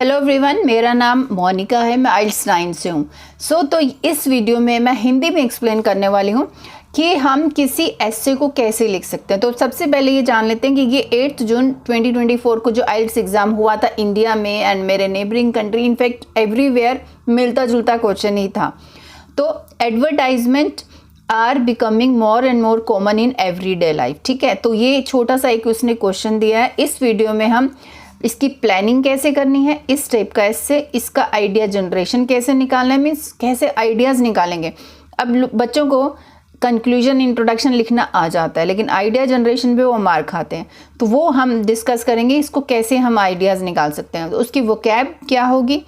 Hello everyone, मेरा नाम मोनिका है। मैं आइल्स 9 से हूँ। तो इस वीडियो में मैं हिंदी में एक्सप्लेन करने वाली हूँ कि हम किसी एस्से को कैसे लिख सकते हैं। तो सबसे पहले ये जान लेते हैं कि ये 8 जून 2024 को जो आइल्स एग्ज़ाम हुआ था इंडिया में एंड मेरे नेबरिंग कंट्री, इनफैक्ट एवरीवेयर मिलता जुलता क्वेश्चन ही था। तो advertisement are becoming more and more common in everyday life. ठीक है, तो ये छोटा सा एक उसने क्वेश्चन दिया है। इस वीडियो में हम इसकी प्लानिंग कैसे करनी है, इस टाइप का इससे इसका आइडिया जनरेशन कैसे निकालना है, मीन्स कैसे आइडियाज़ निकालेंगे। अब बच्चों को कंक्लूजन इंट्रोडक्शन लिखना आ जाता है, लेकिन आइडिया जनरेशन पे वो मार खाते हैं। तो वो हम डिस्कस करेंगे, इसको कैसे हम आइडियाज़ निकाल सकते हैं, तो उसकी वोकैब क्या होगी,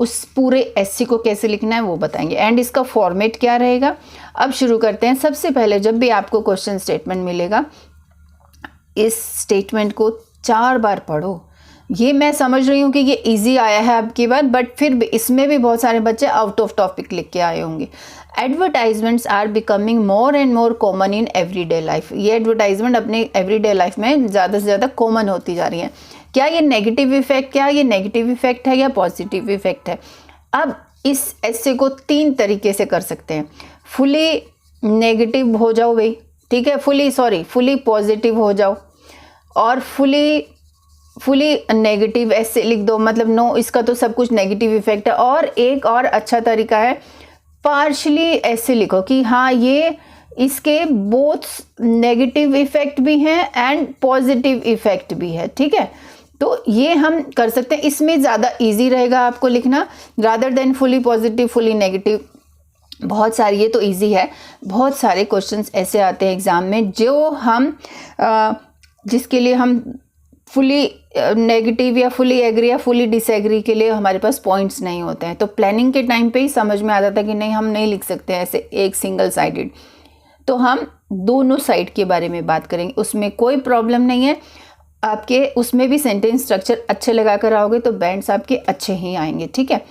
उस पूरे एस्से को कैसे लिखना है वो बताएंगे, एंड इसका फॉर्मेट क्या रहेगा। अब शुरू करते हैं। सबसे पहले जब भी आपको क्वेश्चन स्टेटमेंट मिलेगा, इस स्टेटमेंट को 4 बार पढ़ो। ये मैं समझ रही हूँ कि ये इजी आया है आपकी बात, बट फिर भी इसमें भी बहुत सारे बच्चे आउट ऑफ टॉपिक लिख के आए होंगे। Advertisements are becoming more and more common in everyday life. ये एडवर्टाइजमेंट अपने एवरीडे लाइफ में ज़्यादा से ज़्यादा कॉमन होती जा रही है। क्या ये नेगेटिव इफेक्ट, क्या ये नेगेटिव इफेक्ट है या पॉजिटिव इफेक्ट है? अब इस ऐसे को 3 तरीके से कर सकते हैं। फुली नेगेटिव हो जाओ भाई, ठीक है, फुली पॉजिटिव हो जाओ, और फुली नेगेटिव ऐसे लिख दो, मतलब नो, इसका तो सब कुछ नेगेटिव इफेक्ट है। और एक और अच्छा तरीका है, पार्शली ऐसे लिखो कि हाँ ये इसके बोथ नेगेटिव इफेक्ट भी हैं एंड पॉजिटिव इफेक्ट भी है। ठीक है, तो ये हम कर सकते हैं। इसमें ज़्यादा इजी रहेगा आपको लिखना, rather than fully positive fully negative. बहुत सारी, ये तो इजी है, बहुत सारे क्वेश्चंस ऐसे आते हैं एग्ज़ाम में जो हम जिसके लिए हम फुली नेगेटिव या फुली एग्री या फुली डिसएग्री के लिए हमारे पास पॉइंट्स नहीं होते हैं। तो प्लानिंग के टाइम पे ही समझ में आ जाता है कि नहीं, हम नहीं लिख सकते ऐसे एक सिंगल साइडेड। तो हम दोनों साइड के बारे में बात करेंगे, उसमें कोई प्रॉब्लम नहीं है। आपके उसमें भी सेंटेंस स्ट्रक्चर अच्छे लगा कर आओगे तो बैंड्स आपके अच्छे ही आएंगे। ठीक है,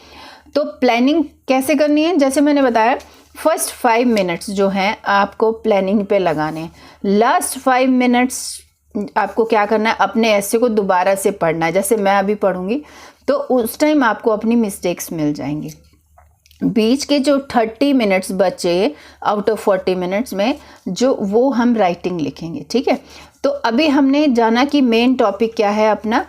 तो प्लानिंग कैसे करनी है, जैसे मैंने बताया, फर्स्ट 5 मिनट्स जो हैं आपको प्लानिंग पे लगाने हैं। लास्ट 5 मिनट्स आपको क्या करना है, अपने ऐसे को दोबारा से पढ़ना है। जैसे मैं अभी पढ़ूंगी तो उस टाइम आपको अपनी मिस्टेक्स मिल जाएंगी। बीच के जो 30 मिनट्स बचे आउट ऑफ 40 मिनट्स में, जो वो हम राइटिंग लिखेंगे। ठीक है, तो अभी हमने जाना कि मेन टॉपिक क्या है अपना,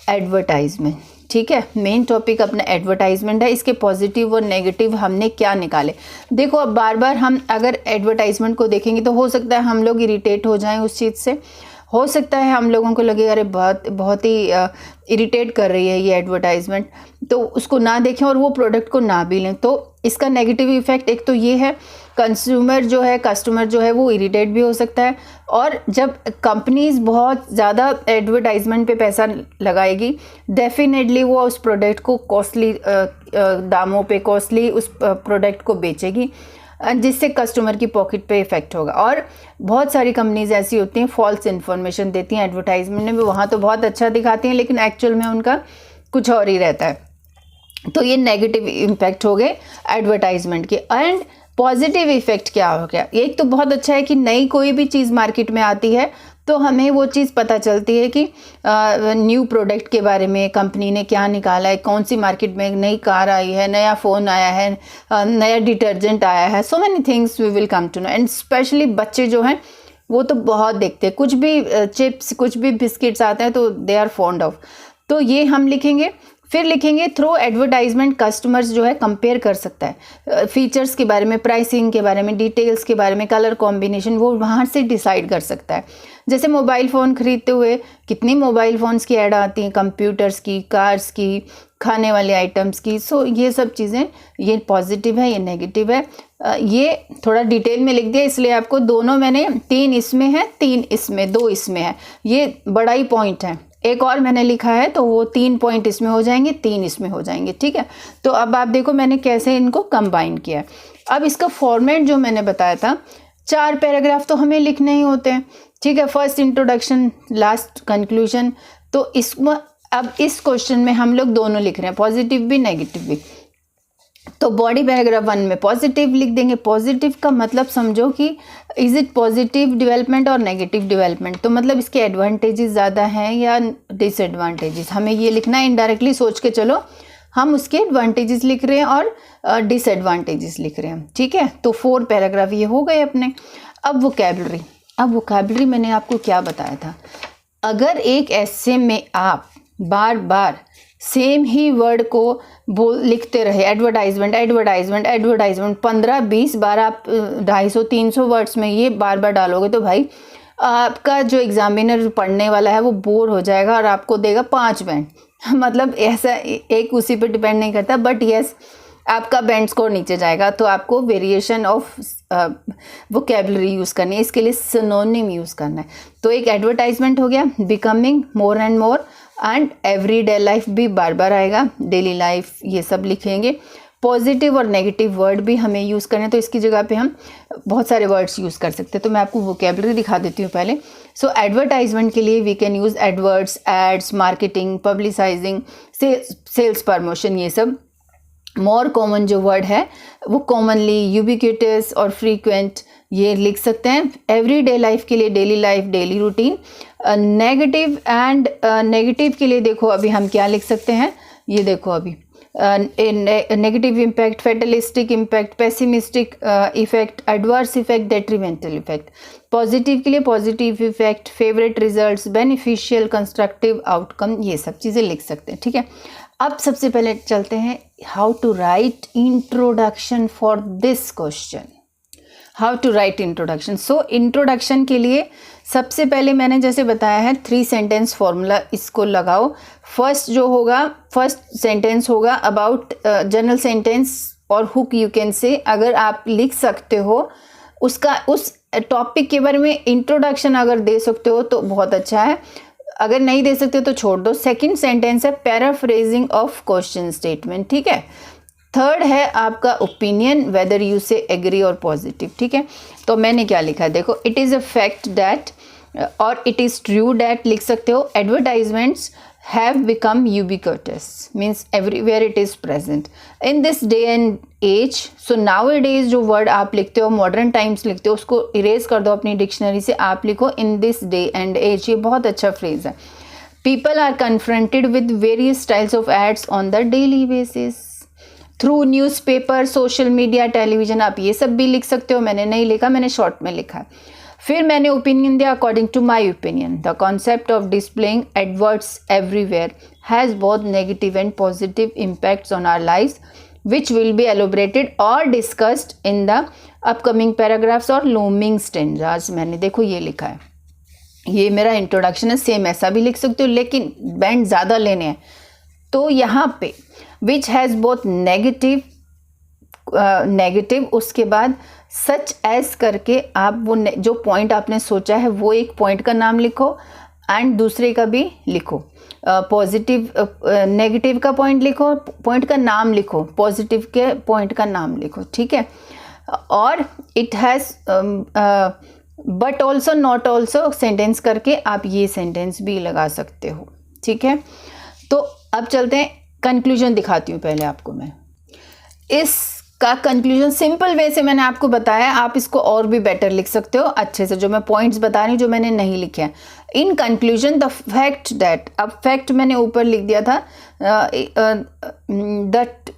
एडवर्टाइजमेंट। ठीक है, मेन टॉपिक अपना एडवर्टाइजमेंट है। इसके पॉजिटिव और नेगेटिव हमने क्या निकाले। देखो, अब बार बार हम अगर एडवर्टाइजमेंट को देखेंगे तो हो सकता है हम लोग इरिटेट हो जाएं उस चीज़ से, हो सकता है हम लोगों को लगे अरे बहुत ही इरिटेट कर रही है ये एडवर्टाइजमेंट, तो उसको ना देखें और वो प्रोडक्ट को ना भी लें। तो इसका नेगेटिव इफेक्ट एक तो ये है, कस्टमर जो है वो इरिटेट भी हो सकता है। और जब कंपनीज बहुत ज़्यादा एडवर्टाइजमेंट पे पैसा लगाएगी, डेफिनेटली वो उस प्रोडक्ट को कॉस्टली दामों पे कॉस्टली उस प्रोडक्ट को बेचेगी, जिससे कस्टमर की पॉकेट पे इफेक्ट होगा। और बहुत सारी कंपनीज ऐसी होती हैं फॉल्स इन्फॉर्मेशन देती हैं एडवर्टाइजमेंट में, वहाँ तो बहुत अच्छा दिखाती हैं लेकिन एक्चुअल में उनका कुछ और ही रहता है। तो ये नेगेटिव इम्पैक्ट हो गए एडवर्टाइजमेंट के। एंड पॉजिटिव इफेक्ट क्या हो गया, एक तो बहुत अच्छा है कि नई कोई भी चीज़ मार्केट में आती है तो हमें वो चीज़ पता चलती है कि न्यू प्रोडक्ट के बारे में कंपनी ने क्या निकाला है, कौन सी मार्केट में नई कार आई है, नया फ़ोन आया है, नया डिटर्जेंट आया है। So many things we will come to know. And specially बच्चे जो हैं वो तो बहुत देखते हैं, कुछ भी चिप्स कुछ भी बिस्किट्स आते हैं तो दे आर फॉन्ड ऑफ। तो ये हम लिखेंगे। फिर लिखेंगे थ्रू एडवर्टाइजमेंट कस्टमर्स जो है कंपेयर कर सकता है फीचर्स के बारे में, प्राइसिंग के बारे में, डिटेल्स के बारे में, कलर कॉम्बिनेशन, वो वहाँ से डिसाइड कर सकता है। जैसे मोबाइल फ़ोन ख़रीदते हुए कितनी मोबाइल फ़ोन्स की ऐड आती हैं, कंप्यूटर्स की, कार्स की, खाने वाले आइटम्स की। सो ये सब चीज़ें, ये पॉजिटिव है, ये नेगेटिव है। ये थोड़ा डिटेल में लिख दिया, इसलिए आपको दोनों मैंने 3 इसमें है, 3 इसमें, 2 इसमें है, ये बड़ा ही पॉइंट है। एक और मैंने लिखा है तो वो 3 पॉइंट इसमें हो जाएंगे, 3 इसमें हो जाएंगे। ठीक है, तो अब आप देखो मैंने कैसे इनको कंबाइन किया है। अब इसका फॉर्मेट जो मैंने बताया था, 4 पैराग्राफ तो हमें लिखने ही होते हैं। ठीक है, फर्स्ट इंट्रोडक्शन, लास्ट कंक्लूजन। तो इसमें अब इस क्वेश्चन में हम लोग दोनों लिख रहे हैं, पॉजिटिव भी नेगेटिव भी। तो बॉडी पैराग्राफ 1 में पॉजिटिव लिख देंगे। पॉजिटिव का मतलब समझो कि इज़ इट पॉजिटिव डेवलपमेंट और नेगेटिव डेवलपमेंट, तो मतलब इसके एडवांटेजेस ज़्यादा हैं या डिसएडवांटेजेस, हमें ये लिखना है। इनडायरेक्टली सोच के चलो हम उसके एडवांटेजेस लिख रहे हैं और डिसएडवांटेजेस लिख रहे हैं, ठीक है। तो 4 पैराग्राफ ये हो गए अपने। अब वोकैबुलरी मैंने आपको क्या बताया था, अगर एक एस्से में आप बार बार सेम ही वर्ड को लिखते रहे, एडवर्टाइजमेंट 15-20 बार आप 250-300 वर्ड्स में ये बार बार डालोगे तो भाई आपका जो एग्जामिनर पढ़ने वाला है वो बोर हो जाएगा और आपको देगा 5 बैंड। मतलब ऐसा एक उसी पे डिपेंड नहीं करता, बट यस आपका बैंड स्कोर नीचे जाएगा। तो आपको वेरिएशन ऑफ वोकैबुलरी यूज़ करनी है, इसके लिए सिनोनिम यूज़ करना है। तो एक एडवर्टाइजमेंट हो गया, becoming, more and more, and everyday life भी बार बार आएगा, डेली लाइफ ये सब लिखेंगे। पॉजिटिव और नेगेटिव वर्ड भी हमें यूज़ करने, तो इसकी जगह पे हम बहुत सारे वर्ड्स यूज़ कर सकते हैं। तो मैं आपको वोकैबुलरी दिखा देती हूँ पहले। सो एडवर्टाइजमेंट के लिए we can use adverts, ads, marketing, publicising, sales promotion, ये सब। मोर कॉमन जो वर्ड है वो कॉमनली, यूबिक्विटस और फ्रीक्वेंट ये लिख सकते हैं। एवरीडे लाइफ के लिए daily life, daily routine. Negative and negative के लिए देखो अभी हम क्या लिख सकते हैं, ये देखो अभी negative impact, fatalistic impact, pessimistic effect, adverse effect, detrimental effect. Positive के लिए positive effect, favourite results, beneficial, constructive outcome, ये सब चीज़ें लिख सकते हैं, ठीक है। अब सबसे पहले चलते हैं how to write introduction for this question. How to write introduction. So introduction के लिए सबसे पहले मैंने जैसे बताया है 3 सेंटेंस फॉर्मूला, इसको लगाओ। फर्स्ट सेंटेंस होगा अबाउट जनरल सेंटेंस और हुक यू कैन से, अगर आप लिख सकते हो उसका उस टॉपिक के बारे में इंट्रोडक्शन अगर दे सकते हो तो बहुत अच्छा है, अगर नहीं दे सकते तो छोड़ दो। सेकंड सेंटेंस है पैराफ्रेजिंग ऑफ क्वेश्चन स्टेटमेंट, ठीक है। थर्ड है आपका ओपिनियन, वेदर यू से एग्री और पॉजिटिव, ठीक है। तो मैंने क्या लिखा है देखो, it is a fact that और इट इज़ ट्रू दैट लिख सकते हो। Advertisements have become ubiquitous, means everywhere it is present in this day and age. So nowadays जो word आप लिखते हो, modern times लिखते हो, उसको erase कर दो अपनी डिक्शनरी से, आप लिखो in this day and age। ये बहुत अच्छा फ्रेज है। People are confronted with various styles of ads on the daily basis through newspaper, social media, television, आप ये सब भी लिख सकते हो। मैंने नहीं लिखा, मैंने शॉर्ट में लिखा है। फिर मैंने ओपिनियन दिया, according to my opinion the concept of displaying adverts everywhere has both negative and positive impacts on our life which will be elaborated और discussed in the upcoming paragraphs और लूमिंग स्टेंजाज। मैंने देखो ये लिखा है, ये मेरा इंट्रोडक्शन है। सेम ऐसा भी लिख सकते हो, लेकिन बैंड ज़्यादा लेने हैं। तो यहाँ पे विच हैज़ बोथ नेगेटिव, उसके बाद सच एज करके आप वो जो पॉइंट आपने सोचा है वो एक पॉइंट का नाम लिखो एंड दूसरे का भी लिखो। पॉजिटिव नेगेटिव का पॉइंट लिखो, पॉइंट का नाम लिखो, पॉजिटिव के पॉइंट का नाम लिखो, ठीक है। और it has but also, not also sentence करके आप ये सेंटेंस भी लगा सकते हो, ठीक है। तो अब चलते हैं, कंक्लूजन दिखाती हूँ पहले आपको मैं। इसका कंक्लूजन सिंपल वे से मैंने आपको बताया, आप इसको और भी बेटर लिख सकते हो अच्छे से, जो मैं पॉइंट्स बता रही हूँ जो मैंने नहीं लिखे हैं। In conclusion the fact that, अब फैक्ट मैंने ऊपर लिख दिया था, that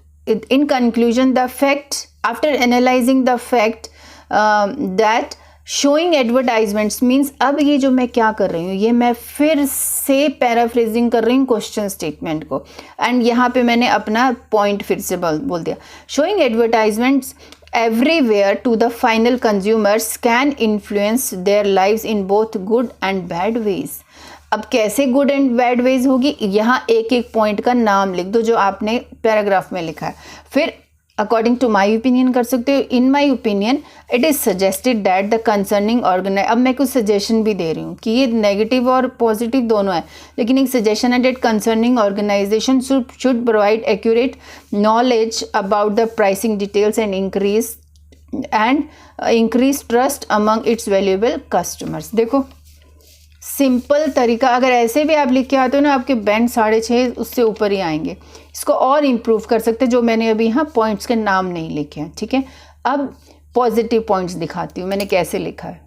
in conclusion the fact after analysing the fact that showing advertisements means, अब ये जो मैं क्या कर रही हूँ, ये मैं फिर से पैराफ्रेजिंग कर रही हूँ क्वेश्चन स्टेटमेंट को, एंड यहाँ पे मैंने अपना पॉइंट फिर से बोल दिया। Showing advertisements everywhere to the final consumers can influence their lives in both good and bad ways. अब कैसे गुड एंड बैड वेज होगी, यहाँ एक एक पॉइंट का नाम लिख दो जो आपने पैराग्राफ में लिखा है। फिर अकॉर्डिंग टू माई ओपिनियन कर सकते हो। In my opinion it is suggested that the concerning organise, अब मैं कुछ सजेशन भी दे रही हूँ कि ये नेगेटिव और पॉजिटिव दोनों है, लेकिन एक सजेशन है that concerning organisation should provide accurate knowledge about the pricing details and increase trust among its valuable customers. देखो सिंपल तरीका, अगर ऐसे भी आप लिख के आते हो ना, आपके बैंड 6.5 उससे ऊपर ही आएंगे। इसको और इम्प्रूव कर सकते हैं, जो मैंने अभी यहाँ पॉइंट्स के नाम नहीं लिखे हैं, ठीक है। अब पॉजिटिव पॉइंट्स दिखाती हूँ मैंने कैसे लिखा है।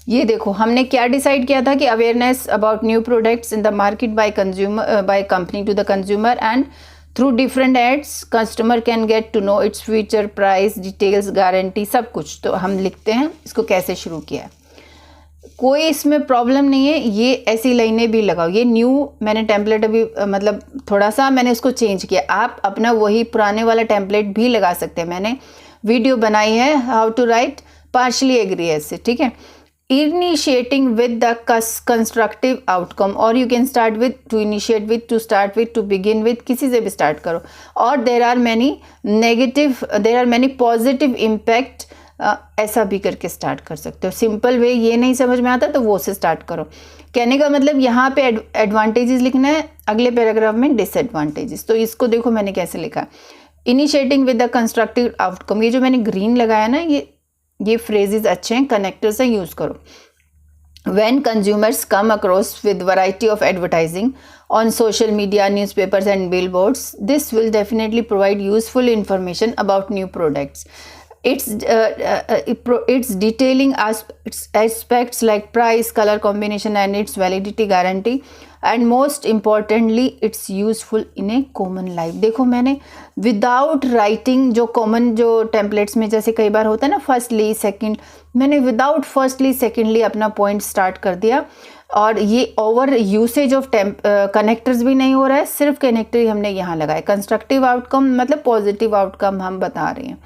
ये देखो, हमने क्या डिसाइड किया था कि awareness about new products in the market by company to the consumer and through different ads customer can get to know its feature, price, details, guarantee, सब कुछ। तो हम लिखते हैं इसको कैसे शुरू किया है। कोई इसमें प्रॉब्लम नहीं है, ये ऐसी लाइनें भी लगाओ। ये न्यू मैंने टेम्पलेट अभी मतलब थोड़ा सा मैंने इसको चेंज किया, आप अपना वही पुराने वाला टेम्पलेट भी लगा सकते हैं। मैंने वीडियो बनाई है how to write partially agree ऐसे, ठीक है। Initiating with the constructive outcome, और you can start with to initiate with, to start with, to begin with, किसी से भी स्टार्ट करो। और there are many positive impact, ऐसा भी करके स्टार्ट कर सकते हो। सिंपल वे ये नहीं समझ में आता तो वो से स्टार्ट करो। कहने का मतलब यहाँ पे एडवांटेजेस लिखना है, अगले पैराग्राफ में डिसएडवांटेजेस। तो इसको देखो मैंने कैसे लिखा, initiating with the constructive outcome. ये जो मैंने ग्रीन लगाया ना, ये फ्रेजेस अच्छे हैं, कनेक्टर से यूज करो। When consumers come across with variety of advertising on social media, newspapers and billboards, this will definitely provide useful information about new products. It's detailing aspects like price, color combination and its validity guarantee, and most importantly it's useful in a common life। देखो मैंने without writing, जो common जो templates में जैसे कई बार होता है ना फर्स्टली सेकंड, मैंने विदाउट फर्स्टली सेकंडली अपना पॉइंट स्टार्ट कर दिया। और ये ओवर यूसेज ऑफ कनेक्टर्स भी नहीं हो रहा है, सिर्फ कनेक्टर ही हमने यहाँ लगाया। कंस्ट्रक्टिव आउटकम मतलब पॉजिटिव आउटकम हम बता रहे हैं,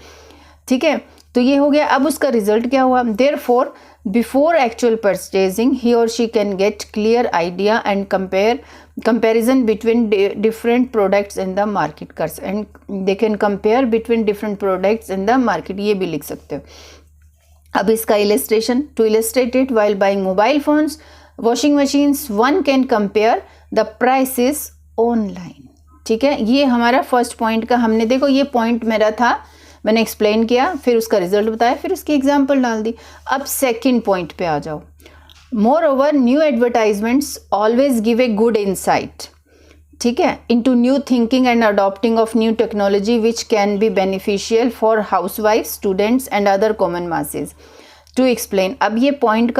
ठीक है। तो ये हो गया। अब उसका रिजल्ट क्या हुआ, therefore before actual purchasing he और she can get clear idea and comparison between different products in the market, and they can compare between different products in the market, ये भी लिख सकते हो। अब इसका illustration, to illustrate it, while buying mobile phones, washing machines, one can compare the prices online, ठीक है। ये हमारा फर्स्ट पॉइंट का हमने, देखो ये पॉइंट मेरा था, मैंने एक्सप्लेन किया, फिर उसका रिजल्ट बताया, फिर उसकी एग्जाम्पल डाल दी। अब सेकंड पॉइंट पे आ जाओ। Moreover new advertisements always give a good insight, ठीक है, into new thinking and adopting of new technology which can be beneficial for housewife, students and other common masses. To explain, अब ये point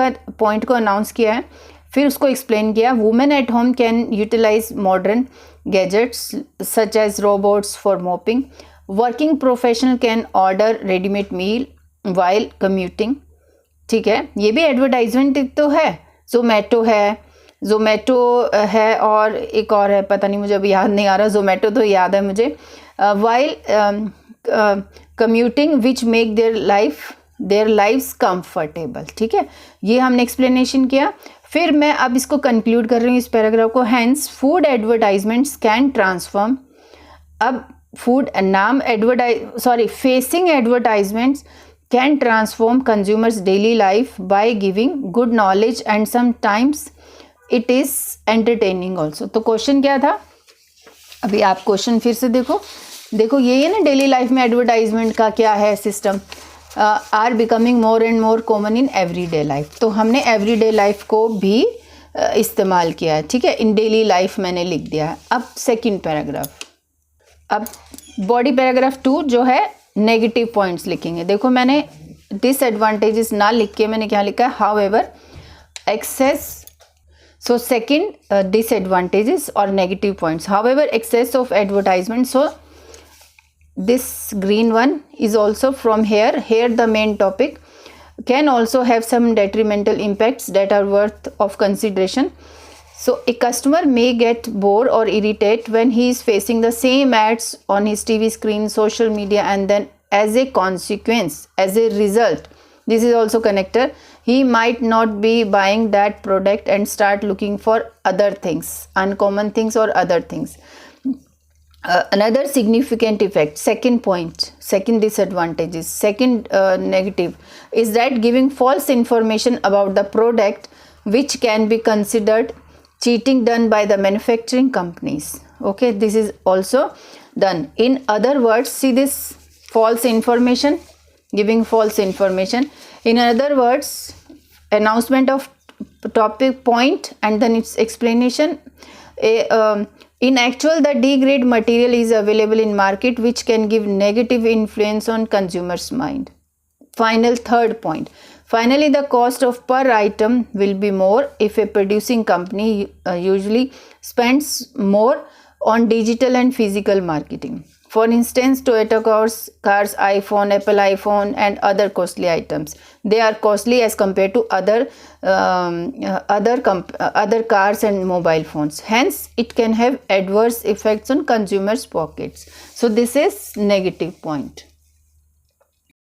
को announce किया है, फिर उसको explain किया। Women at home can utilise modern gadgets such as robots for mopping, working professional can order readymade meal while commuting, ठीक है। ये भी एडवर्टाइजमेंट तो है, जोमेटो है और एक और है, पता नहीं मुझे अभी याद नहीं आ रहा, जोमेटो तो याद है मुझे। While commuting which make their lives comfortable, ठीक है। ये हमने एक्सप्लेनेशन किया। फिर मैं अब इसको कंक्लूड कर रही हूँ इस पैराग्राफ को। Hence food advertisements can transform, अब facing advertisements can transform consumers daily life by giving good knowledge and sometimes it is entertaining also। तो क्वेश्चन क्या था, अभी आप क्वेश्चन फिर से देखो ये है ना, डेली लाइफ में एडवर्टाइजमेंट का क्या है system, are becoming more and more common in everyday life. तो हमने एवरीडे लाइफ को भी इस्तेमाल किया है, ठीक है, इन डेली लाइफ मैंने लिख दिया है। अब सेकंड पैराग्राफ, अब बॉडी पैराग्राफ 2 जो है नेगेटिव पॉइंट्स लिखेंगे। देखो मैंने डिसएडवांटेजेस ना लिख के मैंने क्या लिखा है, however excess, so second disadvantages और negative points, however excess of advertisement, so this green one is also from here the main topic can also have some detrimental impacts that are worth of consideration. So a customer may get bored or irritated when he is facing the same ads on his TV screen, social media, and then as a consequence, as a result, this is also connector, he might not be buying that product and start looking for other things, uncommon things or other things. Another significant effect, second point, second disadvantages, second negative is that giving false information about the product which can be considered cheating done by the manufacturing companies. Okay, this is also done. In other words, see this false information, giving false information. In other words, announcement of topic point and then its explanation. In actual, the D-grade material is available in market which can give negative influence on consumers' mind. Final third point. Finally, the cost of per item will be more if a producing company usually spends more on digital and physical marketing. For instance, Toyota cars, iPhone, Apple iPhone and other costly items. They are costly as compared to other cars and mobile phones. Hence, it can have adverse effects on consumers' pockets. So, this is negative point.